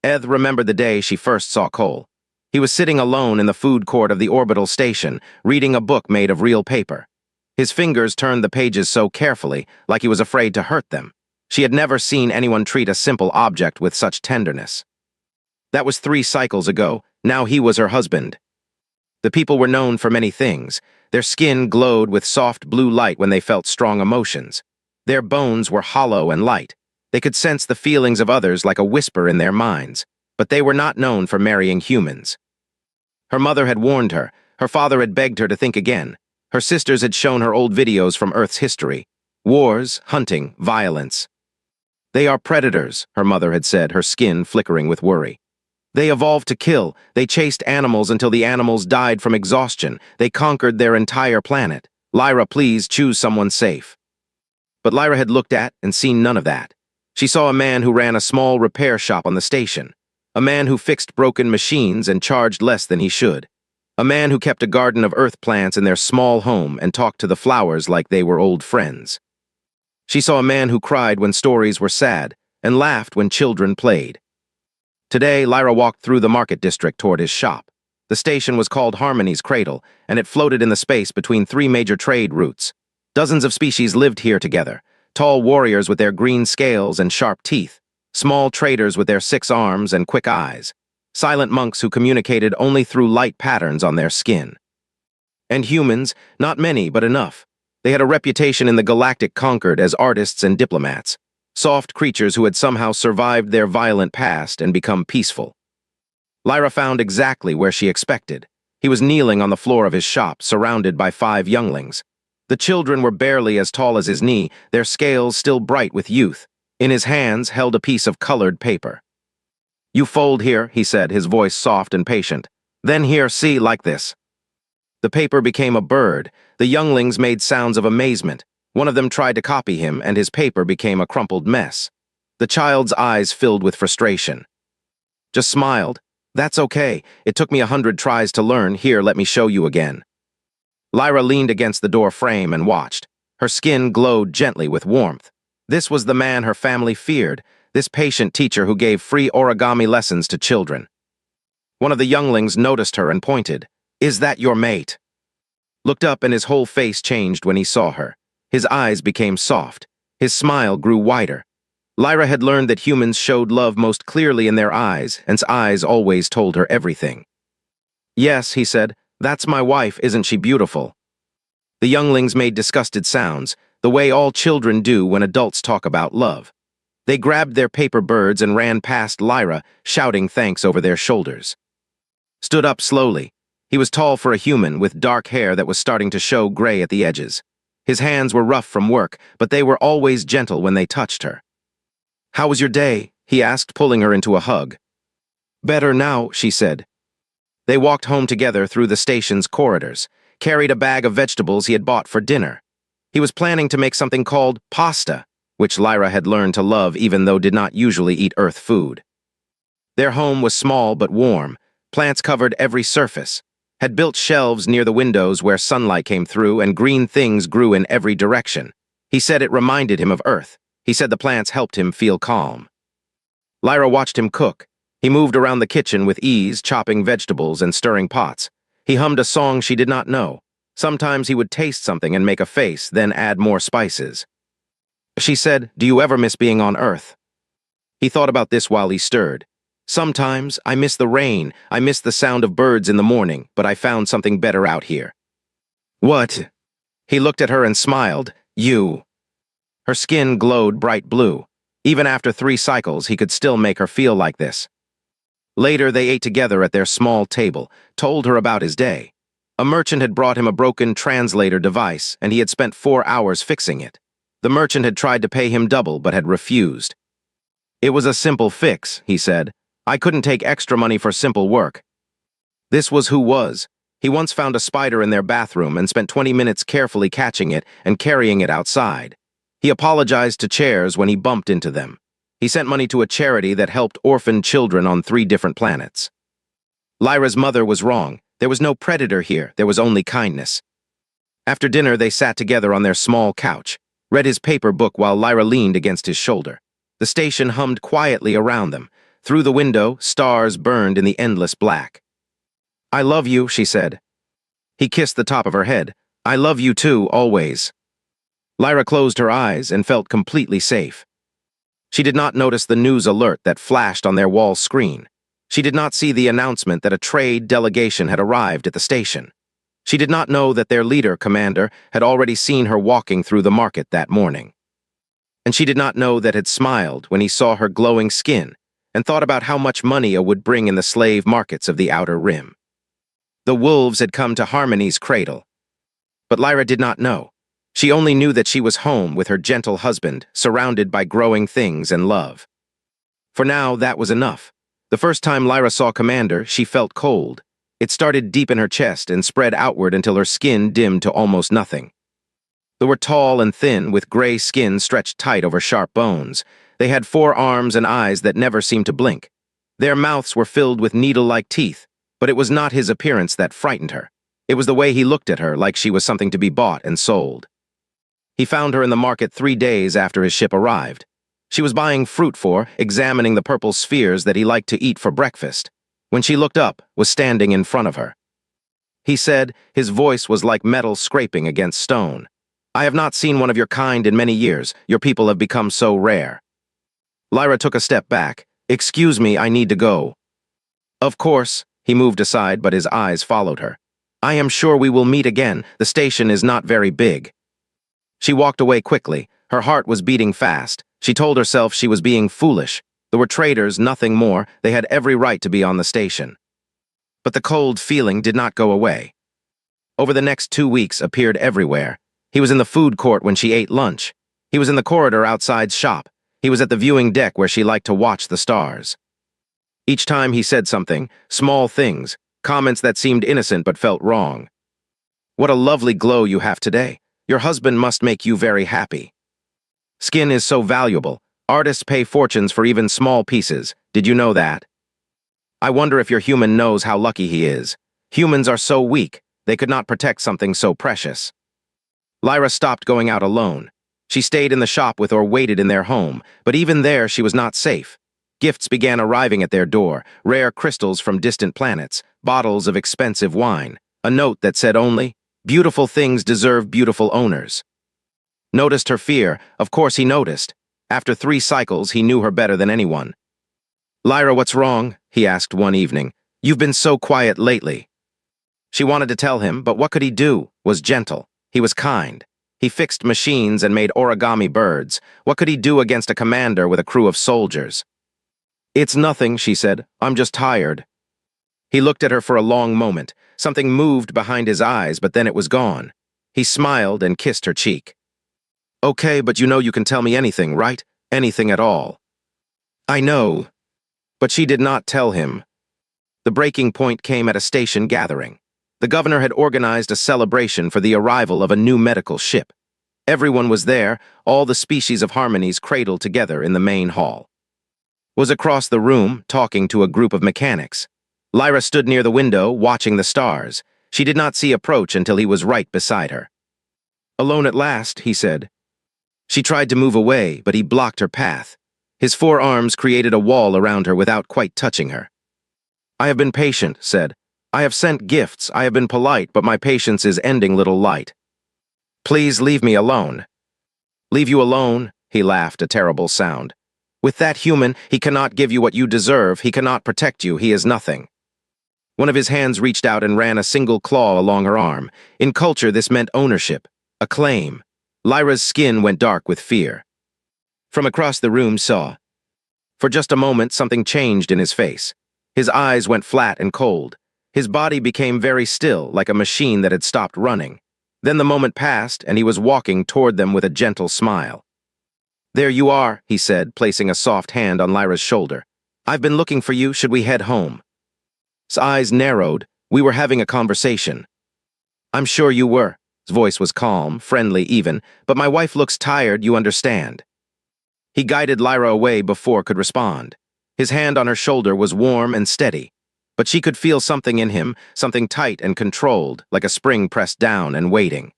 Eth remembered the day she first saw Cole. He was sitting alone in the food court of the orbital station, reading a book made of real paper. His fingers turned the pages so carefully, like he was afraid to hurt them. She had never seen anyone treat a simple object with such tenderness. That was 3 cycles ago. Now he was her husband. The people were known for many things. Their skin glowed with soft blue light when they felt strong emotions. Their bones were hollow and light. They could sense the feelings of others like a whisper in their minds, but they were not known for marrying humans. Her mother had warned her. Her father had begged her to think again. Her sisters had shown her old videos from Earth's history. Wars, hunting, violence. They are predators, her mother had said, her skin flickering with worry. They evolved to kill. They chased animals until the animals died from exhaustion. They conquered their entire planet. Lyra, please choose someone safe. But Lyra had looked at and seen none of that. She saw a man who ran a small repair shop on the station. A man who fixed broken machines and charged less than he should. A man who kept a garden of earth plants in their small home and talked to the flowers like they were old friends. She saw a man who cried when stories were sad and laughed when children played. Today, Lyra walked through the market district toward his shop. The station was called Harmony's Cradle, and it floated in the space between 3 major trade routes. Dozens of species lived here together. Tall warriors with their green scales and sharp teeth. Small traders with their 6 arms and quick eyes. Silent monks who communicated only through light patterns on their skin. And humans, not many, but enough. They had a reputation in the galactic conquered as artists and diplomats. Soft creatures who had somehow survived their violent past and become peaceful. Lyra found exactly where she expected. He was kneeling on the floor of his shop, surrounded by 5 younglings. The children were barely as tall as his knee, their scales still bright with youth. In his hands held a piece of colored paper. "You fold here," he said, his voice soft and patient. "Then here, see, like this." The paper became a bird. The younglings made sounds of amazement. One of them tried to copy him, and his paper became a crumpled mess. The child's eyes filled with frustration. Just smiled. "That's okay. It took me 100 tries to learn. Here, let me show you again." Lyra leaned against the door frame and watched. Her skin glowed gently with warmth. This was the man her family feared, this patient teacher who gave free origami lessons to children. One of the younglings noticed her and pointed. "Is that your mate?" Looked up and his whole face changed when he saw her. His eyes became soft. His smile grew wider. Lyra had learned that humans showed love most clearly in their eyes, and eyes always told her everything. "Yes," he said, "that's my wife, isn't she beautiful?" The younglings made disgusted sounds, the way all children do when adults talk about love. They grabbed their paper birds and ran past Lyra, shouting thanks over their shoulders. Stood up slowly. He was tall for a human, with dark hair that was starting to show gray at the edges. His hands were rough from work, but they were always gentle when they touched her. "How was your day?" he asked, pulling her into a hug. "Better now," she said. They walked home together through the station's corridors, carried a bag of vegetables he had bought for dinner. He was planning to make something called pasta, which Lyra had learned to love even though did not usually eat Earth food. Their home was small but warm. Plants covered every surface, had built shelves near the windows where sunlight came through, and green things grew in every direction. He said it reminded him of Earth. He said the plants helped him feel calm. Lyra watched him cook. He moved around the kitchen with ease, chopping vegetables and stirring pots. He hummed a song she did not know. Sometimes he would taste something and make a face, then add more spices. She said, "Do you ever miss being on Earth?" He thought about this while he stirred. "Sometimes I miss the rain, I miss the sound of birds in the morning, but I found something better out here." "What?" He looked at her and smiled. "You." Her skin glowed bright blue. Even after 3 cycles, he could still make her feel like this. Later, they ate together at their small table, told her about his day. A merchant had brought him a broken translator device, and he had spent 4 hours fixing it. The merchant had tried to pay him double, but had refused. "It was a simple fix," he said. "I couldn't take extra money for simple work." This was who was. He once found a spider in their bathroom and spent 20 minutes carefully catching it and carrying it outside. He apologized to chairs when he bumped into them. He sent money to a charity that helped orphaned children on 3 different planets. Lyra's mother was wrong. There was no predator here, there was only kindness. After dinner, they sat together on their small couch, read his paper book while Lyra leaned against his shoulder. The station hummed quietly around them. Through the window, stars burned in the endless black. "I love you," she said. He kissed the top of her head. "I love you too, always." Lyra closed her eyes and felt completely safe. She did not notice the news alert that flashed on their wall screen. She did not see the announcement that a trade delegation had arrived at the station. She did not know that their leader, Commander, had already seen her walking through the market that morning. And she did not know that had smiled when he saw her glowing skin and thought about how much money it would bring in the slave markets of the Outer Rim. The wolves had come to Harmony's cradle. But Lyra did not know. She only knew that she was home with her gentle husband, surrounded by growing things and love. For now, that was enough. The first time Lyra saw Commander, she felt cold. It started deep in her chest and spread outward until her skin dimmed to almost nothing. They were tall and thin, with gray skin stretched tight over sharp bones. They had 4 arms and eyes that never seemed to blink. Their mouths were filled with needle-like teeth, but it was not his appearance that frightened her. It was the way he looked at her, like she was something to be bought and sold. He found her in the market 3 days after his ship arrived. She was buying fruit examining the purple spheres that he liked to eat for breakfast. When she looked up, was standing in front of her. He said, his voice was like metal scraping against stone. "I have not seen one of your kind in many years. Your people have become so rare." Lyra took a step back. "Excuse me, I need to go." "Of course." He moved aside, but his eyes followed her. "I am sure we will meet again. The station is not very big." She walked away quickly. Her heart was beating fast. She told herself she was being foolish. There were traders, nothing more. They had every right to be on the station. But the cold feeling did not go away. Over the next 2 weeks appeared everywhere. He was in the food court when she ate lunch. He was in the corridor outside shop. He was at the viewing deck where she liked to watch the stars. Each time he said something, small things, comments that seemed innocent but felt wrong. "What a lovely glow you have today. Your husband must make you very happy. Skin is so valuable. Artists pay fortunes for even small pieces. Did you know that? I wonder if your human knows how lucky he is. Humans are so weak, they could not protect something so precious." Lyra stopped going out alone. She stayed in the shop with or waited in their home, but even there she was not safe. Gifts began arriving at their door, rare crystals from distant planets, bottles of expensive wine, a note that said only, "Beautiful things deserve beautiful owners." Noticed her fear. Of course he noticed. After 3 cycles, he knew her better than anyone. "Lyra, what's wrong?" he asked one evening. "You've been so quiet lately." She wanted to tell him, but what could he do? Was gentle. He was kind. He fixed machines and made origami birds. What could he do against a commander with a crew of soldiers? "It's nothing," she said. "I'm just tired." He looked at her for a long moment. Something moved behind his eyes, but then it was gone. He smiled and kissed her cheek. "Okay, but you know you can tell me anything, right? Anything at all." "I know." But she did not tell him. The breaking point came at a station gathering. The governor had organized a celebration for the arrival of a new medical ship. Everyone was there, all the species of Harmonies cradled together in the main hall. Was across the room, talking to a group of mechanics. Lyra stood near the window, watching the stars. She did not see approach until he was right beside her. "Alone at last," he said. She tried to move away, but he blocked her path. His 4 arms created a wall around her without quite touching her. "I have been patient," said. "I have sent gifts, I have been polite, but my patience is ending, little light. Please leave me alone." "Leave you alone?" He laughed, a terrible sound. "With that human, he cannot give you what you deserve, he cannot protect you, he is nothing." One of his hands reached out and ran a single claw along her arm. In culture, this meant ownership, a claim. Lyra's skin went dark with fear. From across the room saw. For just a moment, something changed in his face. His eyes went flat and cold. His body became very still, like a machine that had stopped running. Then the moment passed, and he was walking toward them with a gentle smile. "There you are," he said, placing a soft hand on Lyra's shoulder. "I've been looking for you. Should we head home?" His eyes narrowed. "We were having a conversation." "I'm sure you were." His voice was calm, friendly even, "but my wife looks tired, you understand." He guided Lyra away before could respond. His hand on her shoulder was warm and steady, but she could feel something in him, something tight and controlled, like a spring pressed down and waiting.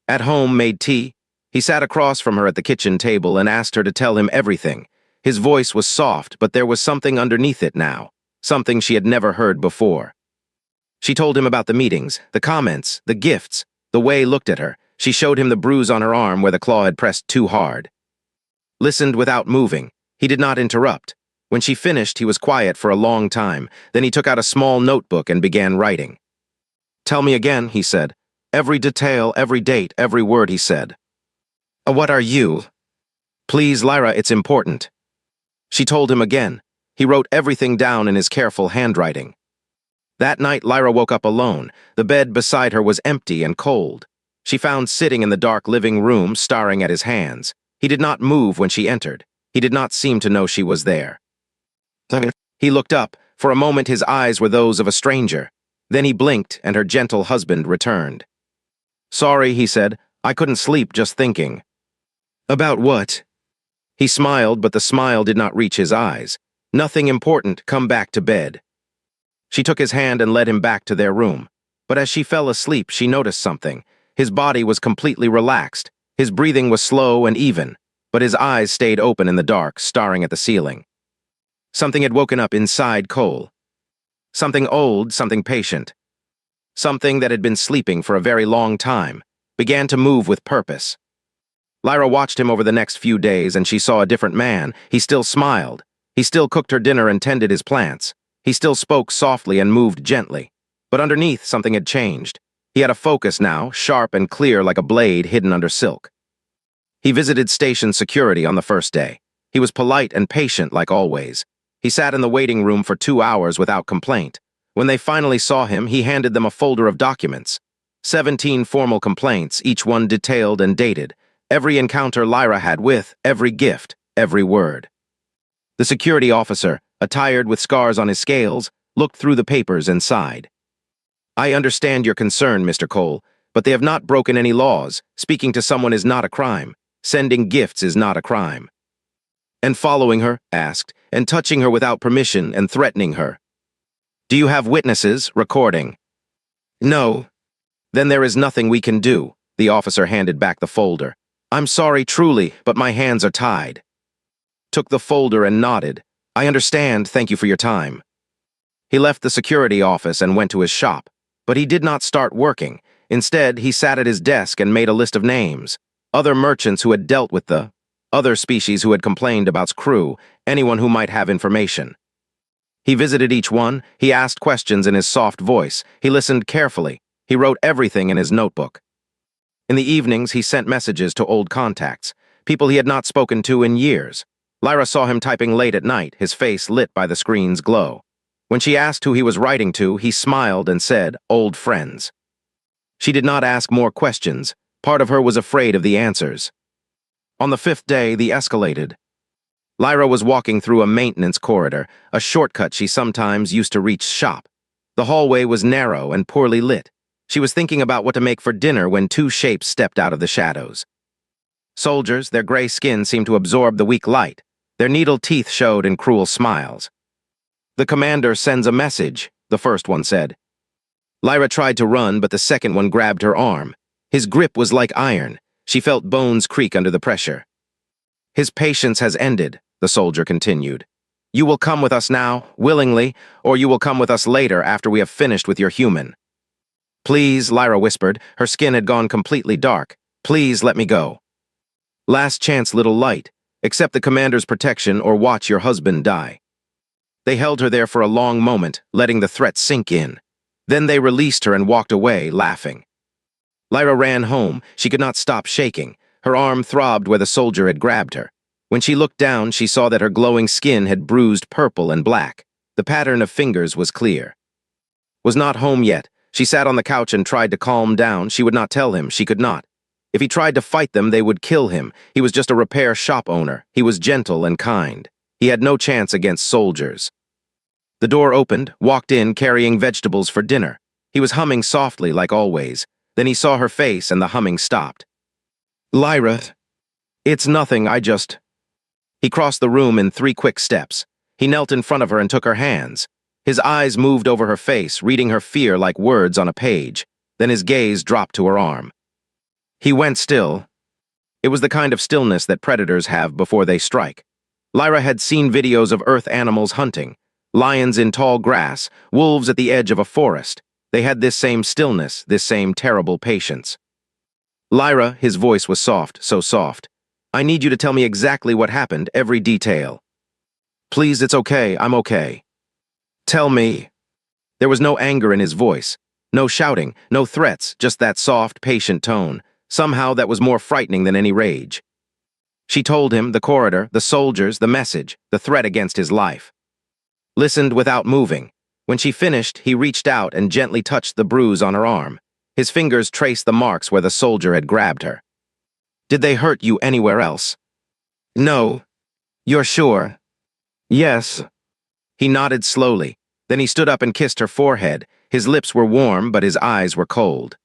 At home, made tea. He sat across from her at the kitchen table and asked her to tell him everything. His voice was soft, but there was something underneath it now, something she had never heard before. She told him about the meetings, the comments, the gifts, the way he looked at her. She showed him the bruise on her arm where the claw had pressed too hard. Listened without moving. He did not interrupt. When she finished, he was quiet for a long time. Then he took out a small notebook and began writing. "Tell me again," he said. "Every detail, every date, every word," he said. "What are you?" "Please, Lyra, it's important." She told him again. He wrote everything down in his careful handwriting. That night, Lyra woke up alone. The bed beside her was empty and cold. She found sitting in the dark living room, staring at his hands. He did not move when she entered. He did not seem to know she was there. He looked up. For a moment, his eyes were those of a stranger. Then he blinked, and her gentle husband returned. "Sorry," he said. "I couldn't sleep just thinking." "About what?" He smiled, but the smile did not reach his eyes. "Nothing important. Come back to bed." She took his hand and led him back to their room. But as she fell asleep, she noticed something. His body was completely relaxed. His breathing was slow and even, but his eyes stayed open in the dark, staring at the ceiling. Something had woken up inside Cole. Something old, something patient. Something that had been sleeping for a very long time, began to move with purpose. Lyra watched him over the next few days, and she saw a different man. He still smiled. He still cooked her dinner and tended his plants. He still spoke softly and moved gently. But underneath, something had changed. He had a focus now, sharp and clear like a blade hidden under silk. He visited station security on the first day. He was polite and patient like always. He sat in the waiting room for 2 hours without complaint. When they finally saw him, he handed them a folder of documents. 17 formal complaints, each one detailed and dated. Every encounter Lyra had with, every gift, every word. The security officer, attired with scars on his scales, looked through the papers and sighed. "I understand your concern, Mr. Cole, but they have not broken any laws. Speaking to someone is not a crime. Sending gifts is not a crime." "And following her?" asked, "and touching her without permission and threatening her. Do you have witnesses, recording?" "No." "Then there is nothing we can do." The officer handed back the folder. "I'm sorry, truly, but my hands are tied." Took the folder and nodded. "I understand, thank you for your time." He left the security office and went to his shop. But he did not start working. Instead, he sat at his desk and made a list of names. Other merchants who had dealt with the other species who had complained about's crew, anyone who might have information. He visited each one. He asked questions in his soft voice. He listened carefully. He wrote everything in his notebook. In the evenings, he sent messages to old contacts, people he had not spoken to in years. Lyra saw him typing late at night, his face lit by the screen's glow. When she asked who he was writing to, he smiled and said, "Old friends." She did not ask more questions. Part of her was afraid of the answers. On the 5th day, the escalated. Lyra was walking through a maintenance corridor, a shortcut she sometimes used to reach shop. The hallway was narrow and poorly lit. She was thinking about what to make for dinner when 2 shapes stepped out of the shadows. Soldiers, their gray skin seemed to absorb the weak light. Their needle teeth showed in cruel smiles. "The commander sends a message," the first one said. Lyra tried to run, but the second one grabbed her arm. His grip was like iron. She felt bones creak under the pressure. "His patience has ended," the soldier continued. "You will come with us now, willingly, or you will come with us later after we have finished with your human." "Please," Lyra whispered. Her skin had gone completely dark. "Please let me go. Last chance, little light. Accept the commander's protection or watch your husband die." They held her there for a long moment, letting the threat sink in. Then they released her and walked away, laughing. Lyra ran home. She could not stop shaking. Her arm throbbed where the soldier had grabbed her. When she looked down, she saw that her glowing skin had bruised purple and black. The pattern of fingers was clear. Was not home yet. She sat on the couch and tried to calm down. She would not tell him. She could not. If he tried to fight them, they would kill him. He was just a repair shop owner. He was gentle and kind. He had no chance against soldiers. The door opened, walked in carrying vegetables for dinner. He was humming softly like always. Then he saw her face and the humming stopped. "Lyra, it's nothing, I just..." He crossed the room in 3 quick steps. He knelt in front of her and took her hands. His eyes moved over her face, reading her fear like words on a page. Then his gaze dropped to her arm. He went still. It was the kind of stillness that predators have before they strike. Lyra had seen videos of Earth animals hunting, lions in tall grass, wolves at the edge of a forest. They had this same stillness, this same terrible patience. Lyra, his voice was soft, so soft. I need you to tell me exactly what happened, every detail. Please, it's okay, I'm okay. Tell me. There was no anger in his voice, no shouting, no threats, just that soft, patient tone. Somehow that was more frightening than any rage. She told him, the corridor, the soldiers, the message, the threat against his life. Listened without moving. When she finished, he reached out and gently touched the bruise on her arm. His fingers traced the marks where the soldier had grabbed her. Did they hurt you anywhere else? No. You're sure? Yes. He nodded slowly. Then he stood up and kissed her forehead. His lips were warm, but his eyes were cold.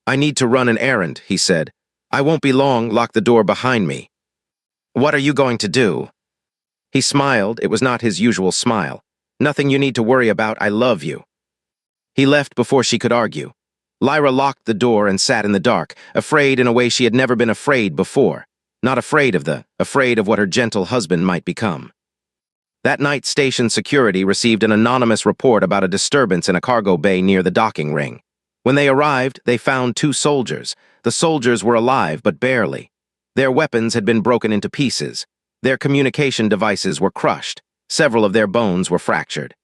I need to run an errand, he said. I won't be long, lock the door behind me. What are you going to do? He smiled. It was not his usual smile. Nothing you need to worry about, I love you. He left before she could argue. Lyra locked the door and sat in the dark, afraid in a way she had never been afraid before. Not afraid of what her gentle husband might become. That night, station security received an anonymous report about a disturbance in a cargo bay near the docking ring. When they arrived, they found 2 soldiers. The soldiers were alive, but barely. Their weapons had been broken into pieces. Their communication devices were crushed. Several of their bones were fractured.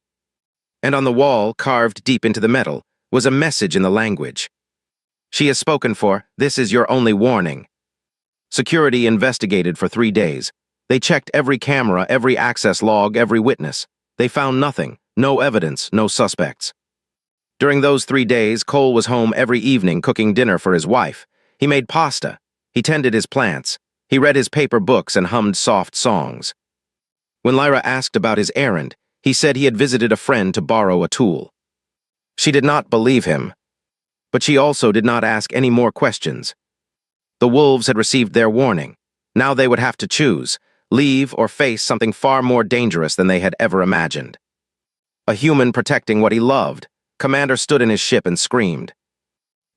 And on the wall, carved deep into the metal, was a message in the language. She is spoken for. This is your only warning. Security investigated for 3 days. They checked every camera, every access log, every witness. They found nothing, no evidence, no suspects. During those 3 days, Cole was home every evening cooking dinner for his wife. He made pasta. He tended his plants. He read his paper books and hummed soft songs. When Lyra asked about his errand, he said he had visited a friend to borrow a tool. She did not believe him, but she also did not ask any more questions. The wolves had received their warning. Now they would have to choose, leave or face something far more dangerous than they had ever imagined. A human protecting what he loved. Commander stood in his ship and screamed.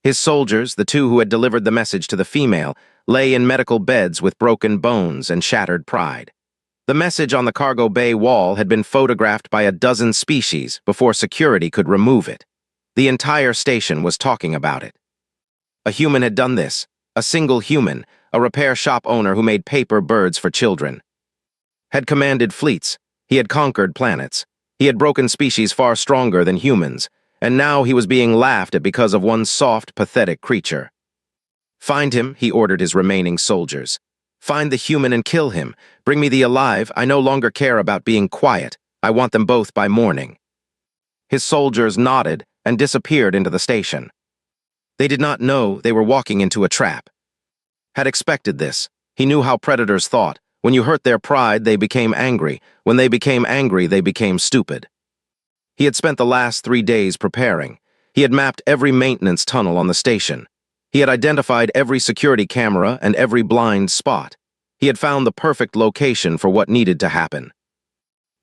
His soldiers, the 2 who had delivered the message to the female, lay in medical beds with broken bones and shattered pride. The message on the cargo bay wall had been photographed by a dozen species before security could remove it. The entire station was talking about it. A human had done this, a single human, a repair shop owner who made paper birds for children. Had commanded fleets. He had conquered planets. He had broken species far stronger than humans, and now he was being laughed at because of one soft, pathetic creature. Find him, he ordered his remaining soldiers. Find the human and kill him. Bring me the alive. I no longer care about being quiet. I want them both by morning. His soldiers nodded and disappeared into the station. They did not know they were walking into a trap. Had expected this. He knew how predators thought. When you hurt their pride, they became angry. When they became angry, they became stupid. He had spent the last 3 days preparing. He had mapped every maintenance tunnel on the station. He had identified every security camera and every blind spot. He had found the perfect location for what needed to happen.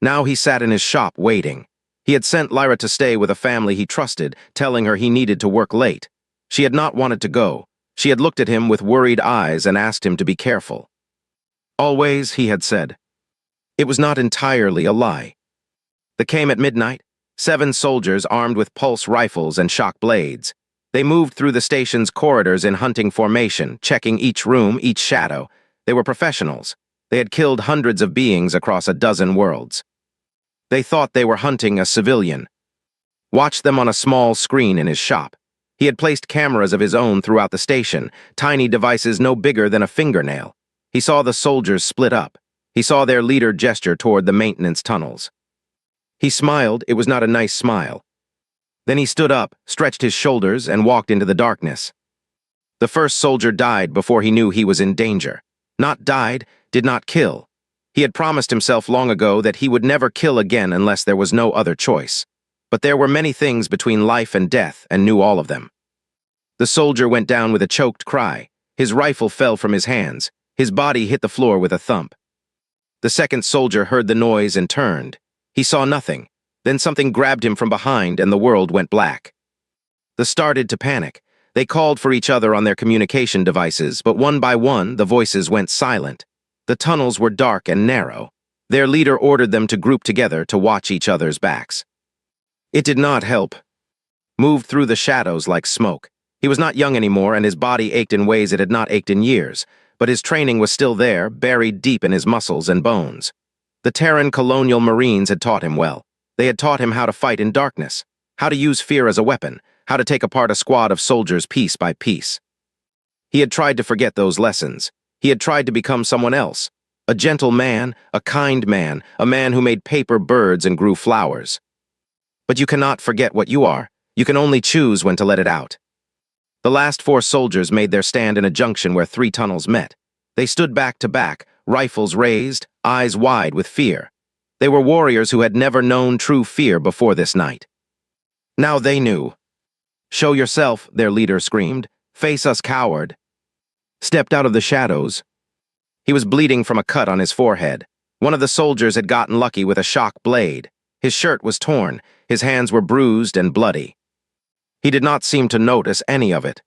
Now he sat in his shop waiting. He had sent Lyra to stay with a family he trusted, telling her he needed to work late. She had not wanted to go. She had looked at him with worried eyes and asked him to be careful. Always, he had said. It was not entirely a lie. They came at midnight. 7 soldiers armed with pulse rifles and shock blades. They moved through the station's corridors in hunting formation, checking each room, each shadow. They were professionals. They had killed hundreds of beings across a dozen worlds. They thought they were hunting a civilian. Watched them on a small screen in his shop. He had placed cameras of his own throughout the station, tiny devices no bigger than a fingernail. He saw the soldiers split up. He saw their leader gesture toward the maintenance tunnels. He smiled. It was not a nice smile. Then he stood up, stretched his shoulders, and walked into the darkness. The first soldier died before he knew he was in danger. Not died, did not kill. He had promised himself long ago that he would never kill again unless there was no other choice. But there were many things between life and death, and knew all of them. The soldier went down with a choked cry. His rifle fell from his hands. His body hit the floor with a thump. The second soldier heard the noise and turned. He saw nothing. Then something grabbed him from behind and the world went black. They started to panic. They called for each other on their communication devices, but one by one, the voices went silent. The tunnels were dark and narrow. Their leader ordered them to group together to watch each other's backs. It did not help. Moved through the shadows like smoke. He was not young anymore, and his body ached in ways it had not ached in years, but his training was still there, buried deep in his muscles and bones. The Terran colonial Marines had taught him well. They had taught him how to fight in darkness, how to use fear as a weapon, how to take apart a squad of soldiers piece by piece. He had tried to forget those lessons. He had tried to become someone else. A gentle man, a kind man, a man who made paper birds and grew flowers. But you cannot forget what you are. You can only choose when to let it out. The last 4 soldiers made their stand in a junction where 3 tunnels met. They stood back to back, rifles raised, eyes wide with fear. They were warriors who had never known true fear before this night. Now they knew. "Show yourself," their leader screamed. "Face us, coward." Stepped out of the shadows. He was bleeding from a cut on his forehead. One of the soldiers had gotten lucky with a shock blade. His shirt was torn. His hands were bruised and bloody. He did not seem to notice any of it.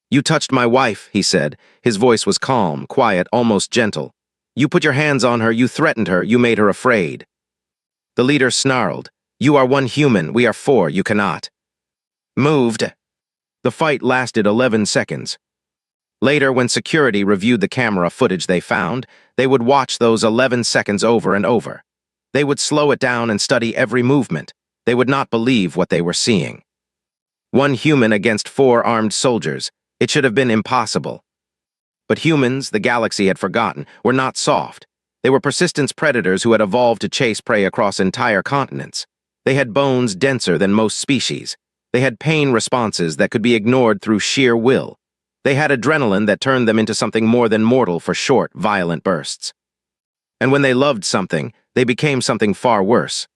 "You touched my wife," he said. His voice was calm, quiet, almost gentle. "You put your hands on her, you threatened her, you made her afraid." The leader snarled. "You are 1 human, we are 4, you cannot." Moved. The fight lasted 11 seconds. Later, when security reviewed the camera footage they found, they would watch those 11 seconds over and over. They would slow it down and study every movement. They would not believe what they were seeing. 1 human against 4 armed soldiers. It should have been impossible. But humans, the galaxy had forgotten, were not soft. They were persistent predators who had evolved to chase prey across entire continents. They had bones denser than most species. They had pain responses that could be ignored through sheer will. They had adrenaline that turned them into something more than mortal for short, violent bursts. And when they loved something, they became something far worse.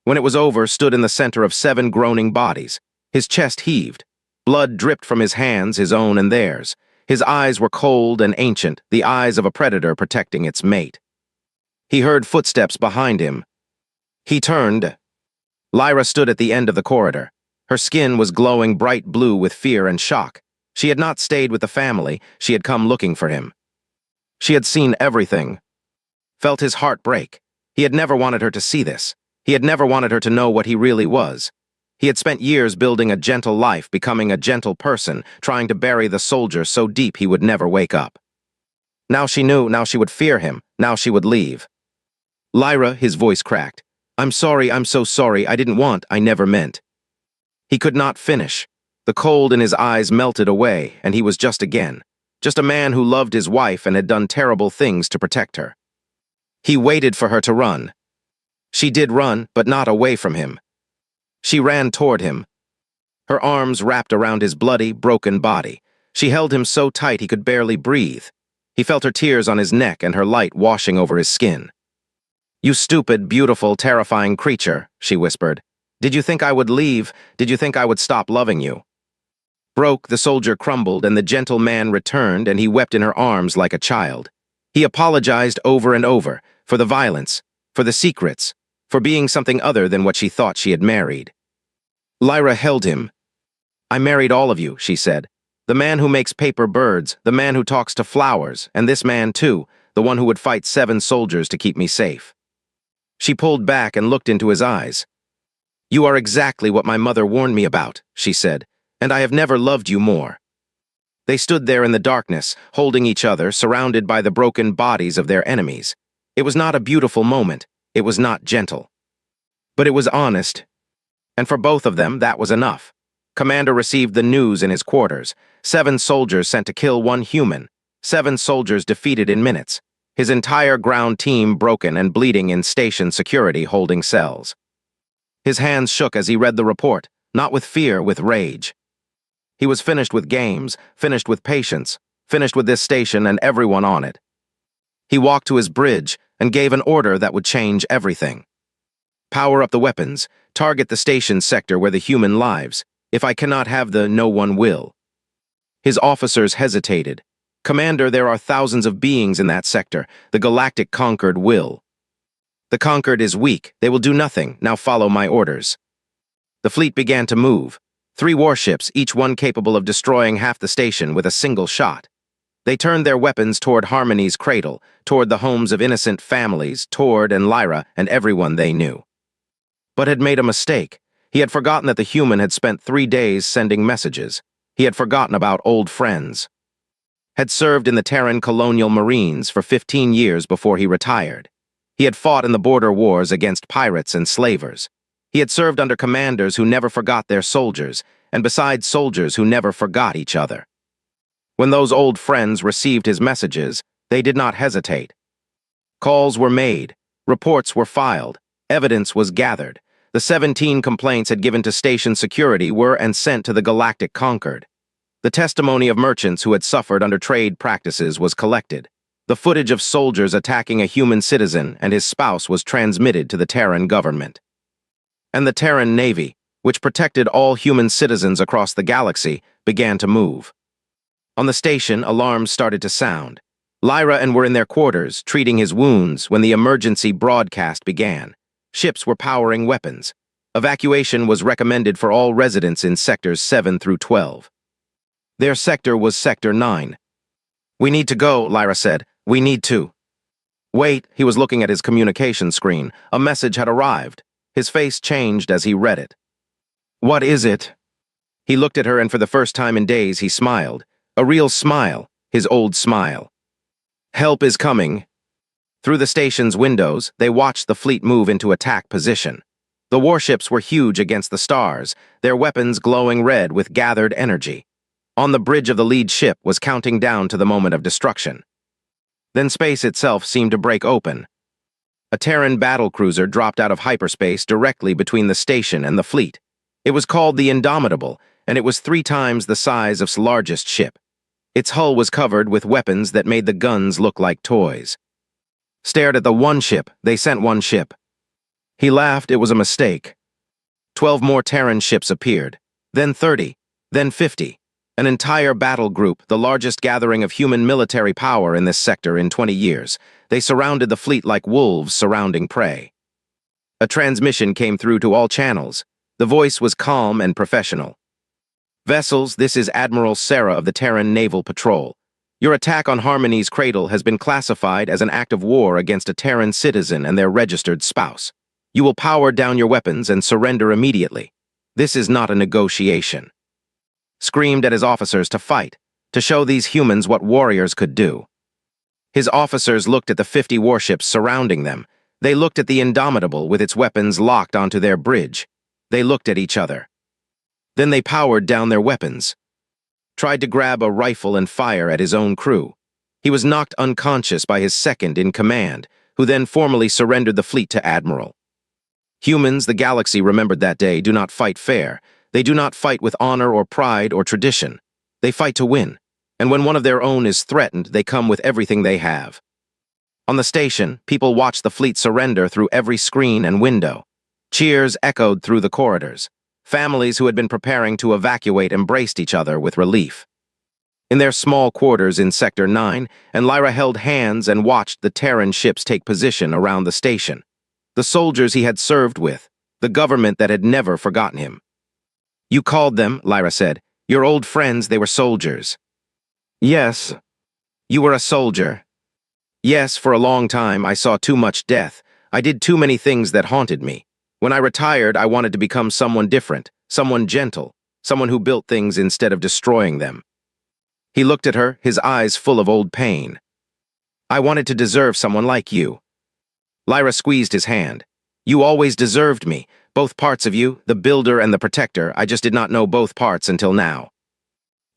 When it was over, stood in the center of 7 groaning bodies. His chest heaved. Blood dripped from his hands, his own and theirs. His eyes were cold and ancient, the eyes of a predator protecting its mate. He heard footsteps behind him. He turned. Lyra stood at the end of the corridor. Her skin was glowing bright blue with fear and shock. She had not stayed with the family, she had come looking for him. She had seen everything. Felt his heart break. He had never wanted her to see this. He had never wanted her to know what he really was. He had spent years building a gentle life, becoming a gentle person, trying to bury the soldier so deep he would never wake up. Now she knew, now she would fear him, now she would leave. "Lyra," his voice cracked. "I'm sorry, I'm so sorry, I didn't want, I never meant." He could not finish. The cold in his eyes melted away, and he was just a man who loved his wife and had done terrible things to protect her. He waited for her to run. She did run, but not away from him. She ran toward him. Her arms wrapped around his bloody, broken body. She held him so tight he could barely breathe. He felt her tears on his neck and her light washing over his skin. "You stupid, beautiful, terrifying creature," she whispered. "Did you think I would leave? Did you think I would stop loving you?" Broke, the soldier crumbled, and the gentle man returned, and he wept in her arms like a child. He apologized over and over, for the violence, for the secrets, for being something other than what she thought she had married. Lyra held him. "I married all of you," she said. "The man who makes paper birds, the man who talks to flowers, and this man too, the one who would fight 7 soldiers to keep me safe." She pulled back and looked into his eyes. "You are exactly what my mother warned me about," she said, "and I have never loved you more." They stood there in the darkness, holding each other, surrounded by the broken bodies of their enemies. It was not a beautiful moment. It was not gentle. But it was honest. And for both of them, that was enough. Commander received the news in his quarters. 7 soldiers sent to kill 1 human. 7 soldiers defeated in minutes. His entire ground team broken and bleeding in station security holding cells. His hands shook as he read the report, not with fear, with rage. He was finished with games, finished with patience, finished with this station and everyone on it. He walked to his bridge and gave an order that would change everything. "Power up the weapons, target the station sector where the human lives. If I cannot have the, no one will." His officers hesitated. "Commander, there are thousands of beings in that sector. The galactic conquered will." "The conquered is weak. They will do nothing. Now follow my orders." The fleet began to move. 3 warships, each one capable of destroying half the station with a single shot. They turned their weapons toward Harmony's cradle, toward the homes of innocent families, toward and Lyra and everyone they knew. But had made a mistake. He had forgotten that the human had spent 3 days sending messages. He had forgotten about old friends. Had served in the Terran Colonial Marines for 15 years before he retired. He had fought in the border wars against pirates and slavers. He had served under commanders who never forgot their soldiers, and besides soldiers who never forgot each other. When those old friends received his messages, they did not hesitate. Calls were made, reports were filed, evidence was gathered. The 17 complaints had given to station security were and sent to the Galactic Concord. The testimony of merchants who had suffered under trade practices was collected. The footage of soldiers attacking a human citizen and his spouse was transmitted to the Terran government. And the Terran Navy, which protected all human citizens across the galaxy, began to move. On the station, alarms started to sound. Lyra and were in their quarters, treating his wounds, when the emergency broadcast began. Ships were powering weapons. Evacuation was recommended for all residents in sectors 7 through 12. Their sector was Sector 9. "We need to go," Lyra said. "We need to." Wait, he was looking at his communication screen. A message had arrived. His face changed as he read it. "What is it?" He looked at her, and for the first time in days he smiled. A real smile, his old smile. "Help is coming." Through the station's windows, they watched the fleet move into attack position. The warships were huge against the stars, their weapons glowing red with gathered energy. On the bridge of the lead ship was counting down to the moment of destruction. Then space itself seemed to break open. A Terran battlecruiser dropped out of hyperspace directly between the station and the fleet. It was called the Indomitable, and it was 3 times the size of its largest ship. Its hull was covered with weapons that made the guns look like toys. Stared at the one ship, they sent one ship. He laughed, it was a mistake. 12 more Terran ships appeared, then 30, then 50. An entire battle group, the largest gathering of human military power in this sector in 20 years. They surrounded the fleet like wolves surrounding prey. A transmission came through to all channels. The voice was calm and professional. "Vessels, this is Admiral Sarah of the Terran Naval Patrol. Your attack on Harmony's cradle has been classified as an act of war against a Terran citizen and their registered spouse. You will power down your weapons and surrender immediately. This is not a negotiation." Screamed at his officers to fight, to show these humans what warriors could do. His officers looked at the 50 warships surrounding them. They looked at the Indomitable with its weapons locked onto their bridge. They looked at each other. Then they powered down their weapons. Tried to grab a rifle and fire at his own crew. He was knocked unconscious by his second in command, who then formally surrendered the fleet to Admiral. Humans, the galaxy remembered that day, do not fight fair. They do not fight with honor or pride or tradition. They fight to win, and when one of their own is threatened, they come with everything they have. On the station, people watched the fleet surrender through every screen and window. Cheers echoed through the corridors. Families who had been preparing to evacuate embraced each other with relief. In their small quarters in Sector 9, and Lyra held hands and watched the Terran ships take position around the station. The soldiers he had served with, the government that had never forgotten him. "You called them," Lyra said. "Your old friends, they were soldiers." "Yes. You were a soldier." "Yes, for a long time I saw too much death. I did too many things that haunted me. When I retired, I wanted to become someone different, someone gentle, someone who built things instead of destroying them." He looked at her, his eyes full of old pain. "I wanted to deserve someone like you." Lyra squeezed his hand. "You always deserved me, both parts of you, the builder and the protector. I just did not know both parts until now."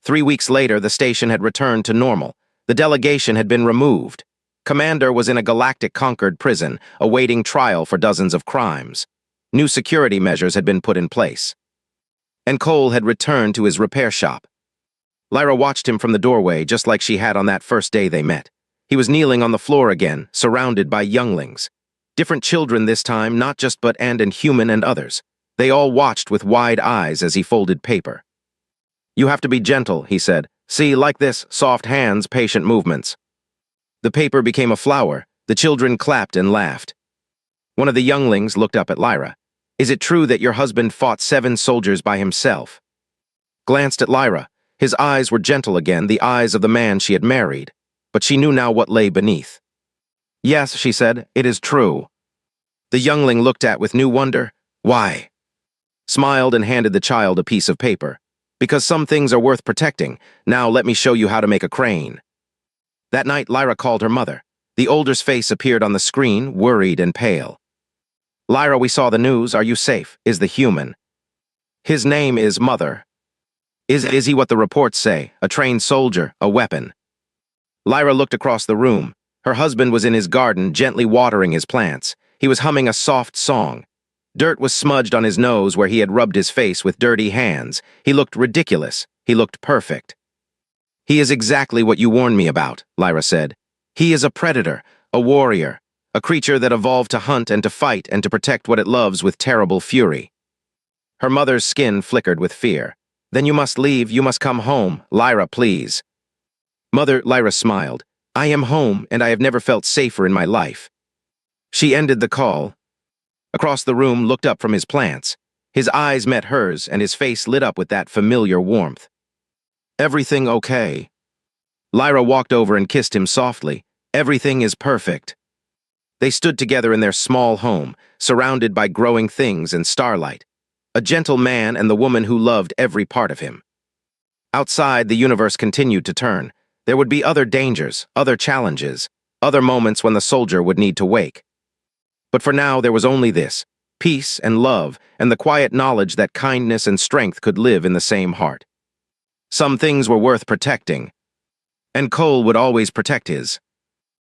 3 weeks later, the station had returned to normal. The delegation had been removed. Commander was in a Galactic Concord prison, awaiting trial for dozens of crimes. New security measures had been put in place. And Cole had returned to his repair shop. Lyra watched him from the doorway, just like she had on that first day they met. He was kneeling on the floor again, surrounded by younglings. Different children this time, not just and human and others. They all watched with wide eyes as he folded paper. "You have to be gentle," he said. "See, like this, soft hands, patient movements." The paper became a flower. The children clapped and laughed. One of the younglings looked up at Lyra. "Is it true that your husband fought 7 soldiers by himself?" Glanced at Lyra. His eyes were gentle again, the eyes of the man she had married, but she knew now what lay beneath. "Yes," she said, "it is true." The youngling looked at with new wonder. "Why?" Smiled and handed the child a piece of paper. "Because some things are worth protecting. Now let me show you how to make a crane." That night, Lyra called her mother. The older's face appeared on the screen, worried and pale. "Lyra, we saw the news. Are you safe? Is the human? His name is Mother. Is he what the reports say? A trained soldier, a weapon?" Lyra looked across the room. Her husband was in his garden, gently watering his plants. He was humming a soft song. Dirt was smudged on his nose where he had rubbed his face with dirty hands. He looked ridiculous. He looked perfect. "He is exactly what you warned me about," Lyra said. "He is a predator, a warrior, a creature that evolved to hunt and to fight and to protect what it loves with terrible fury." Her mother's skin flickered with fear. "Then you must leave. You must come home. Lyra, please." "Mother," Lyra smiled. "I am home, and I have never felt safer in my life." She ended the call. Across the room, looked up from his plants. His eyes met hers, and his face lit up with that familiar warmth. "Everything okay?" Lyra walked over and kissed him softly. "Everything is perfect." They stood together in their small home, surrounded by growing things and starlight. A gentle man and the woman who loved every part of him. Outside, the universe continued to turn. There would be other dangers, other challenges, other moments when the soldier would need to wake. But for now, there was only this: peace and love, and the quiet knowledge that kindness and strength could live in the same heart. Some things were worth protecting, and Cole would always protect his.